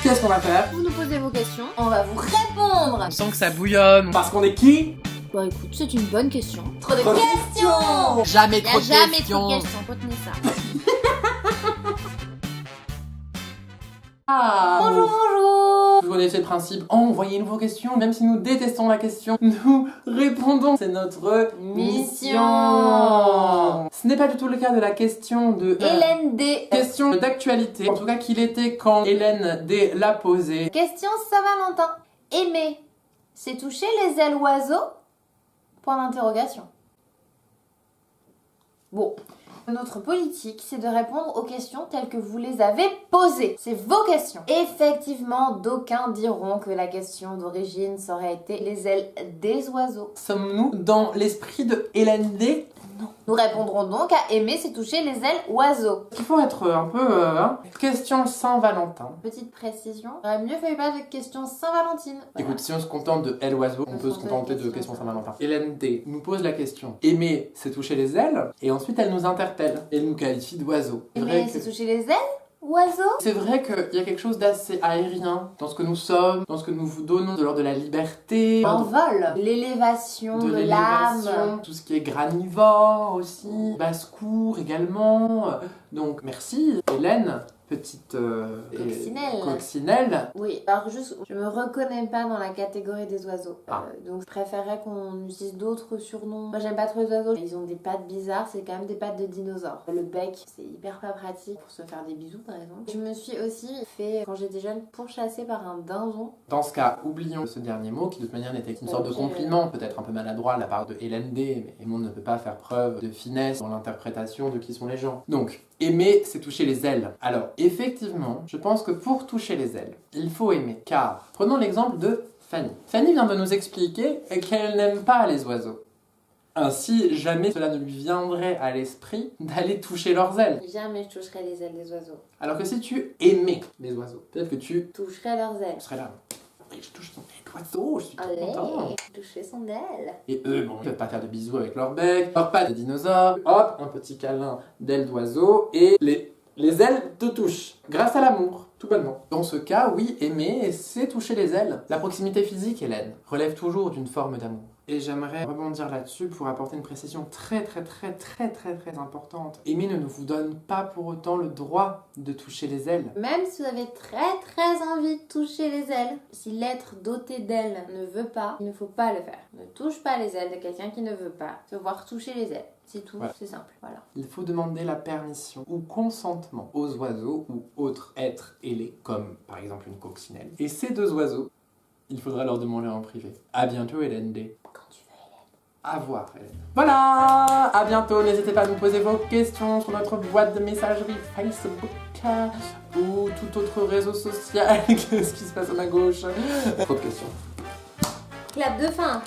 qu'est-ce qu'on va faire? Vous nous posez vos questions, on va vous répondre. On sent que ça bouillonne. Parce qu'on est qui? Bah écoute, c'est une bonne question. Trop de questions. Jamais Il trop n'y de a jamais questions. trop de questions, retenez ça. Bonjour. Bonjour. Vous connaissez le principe, envoyez-nous vos questions, même si nous détestons la question, nous répondons. C'est notre Mission. Ce n'est pas du tout le cas de la question de Hélène D. Question d'actualité, en tout cas qu'il était quand Hélène D l'a posée. Question Saint-Valentin. Aimer, c'est toucher les ailes oiseaux? Point d'interrogation. Bon. Notre politique, c'est de répondre aux questions telles que vous les avez posées. C'est vos questions. Effectivement, d'aucuns diront que la question d'origine, ça aurait été les ailes des oiseaux. Sommes-nous dans l'esprit de Hélène D? Non. Nous répondrons donc à aimer, c'est toucher les ailes oiseaux. Il faut être un peu... Question Saint-Valentin. Petite précision, j'aurais mieux fait pas de question Saint-Valentine. Écoute, si on se contente de L oiseau, on peut se contenter de question Saint-Valentin. Hélène D nous pose la question. Aimer, c'est toucher les ailes, et ensuite elle nous interpelle. Elle nous qualifie d'oiseau. Aimer, c'est toucher les ailes? Oiseaux? C'est vrai qu'il y a quelque chose d'assez aérien dans ce que nous sommes, dans ce que nous vous donnons, de l'ordre de la liberté, En vol. L'élévation de l'âme. l'élévation, tout ce qui est granivore aussi, basse-cour également. Donc merci Hélène, petite Coccinelle. coccinelle. Oui, alors juste, je me reconnais pas dans la catégorie des oiseaux. Ah. Donc je préférerais qu'on utilise d'autres surnoms. Moi j'aime pas trop les oiseaux. Ils ont des pattes bizarres, c'est quand même des pattes de dinosaures. Le bec, c'est hyper pas pratique pour se faire des bisous par exemple. Je me suis aussi fait, quand j'étais jeune, pourchasser par un dindon. Dans ce cas, oublions ce dernier mot qui de toute manière n'était qu'une sorte de Ok. compliment, peut-être un peu maladroit de la part de Hélène D, mais Aimon ne peut pas faire preuve de finesse dans l'interprétation de qui sont les gens. Donc, aimer, c'est toucher les ailes. Alors, effectivement, je pense que pour toucher les ailes, il faut aimer. Car, prenons l'exemple de Fanny. Fanny vient de nous expliquer qu'elle n'aime pas les oiseaux. Ainsi, jamais cela ne lui viendrait à l'esprit d'aller toucher leurs ailes. Jamais je toucherai les ailes des oiseaux. Alors que si tu aimais les oiseaux, peut-être que tu Toucherai leurs ailes. serais là. Et je touche ton oiseau, je suis trop Allez, content. toucher son aile. Et eux, bon, ils peuvent pas faire de bisous avec leur bec, leur pattes de dinosaure. Hop, un petit câlin d'ailes d'oiseau et les ailes te touchent. Grâce à l'amour, tout bonnement. Dans ce cas, oui, aimer, c'est toucher les ailes. La proximité physique, Hélène, relève toujours d'une forme d'amour. Et j'aimerais rebondir là-dessus pour apporter une précision très importante. Aimer ne vous donne pas pour autant le droit de toucher les ailes. Même si vous avez très envie de toucher les ailes, si l'être doté d'ailes ne veut pas, il ne faut pas le faire. Ne touche pas les ailes de quelqu'un qui ne veut pas se voir toucher les ailes. C'est tout, Voilà. c'est simple, voilà. Il faut demander la permission ou consentement aux oiseaux ou autres êtres ailés, comme par exemple une coccinelle. Et ces deux oiseaux, il faudra leur demander en privé. À bientôt Hélène D. Quand tu veux, Hélène. À voir Hélène. Voilà, à bientôt. N'hésitez pas à nous poser vos questions sur notre boîte de messagerie Facebook ou tout autre réseau social. Qu'est-ce qui se passe à ma gauche? Trop de questions. Clap de fin.